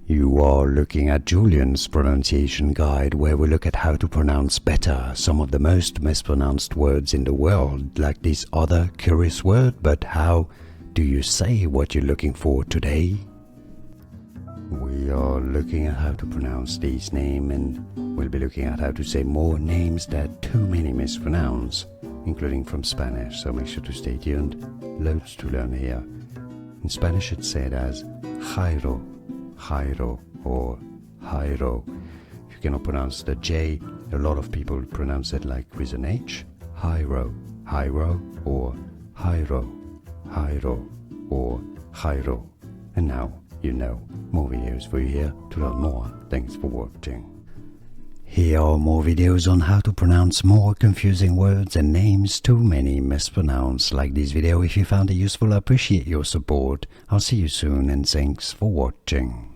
You are looking at Julian's pronunciation guide, where we look at how to pronounce better some of the most mispronounced words in the world, like this other curious word. But how do you say what you're looking for today? We are looking at how to pronounce these names, and we'll be looking at how to say more names that too many mispronounce, including from Spanish, so make sure to stay tuned. Loads to learn here. In Spanish it's said as Jairo, Jairo, or Jairo. If you cannot pronounce the J, a lot of people pronounce it like with an H. Jairo, Jairo, or Jairo, Jairo, or Jairo. And now you know. More videos for you here to learn more. Thanks for watching. Here are more videos on how to pronounce more confusing words and names too many mispronounced. Like this video if you found it useful. I appreciate your support. I'll see you soon and thanks for watching.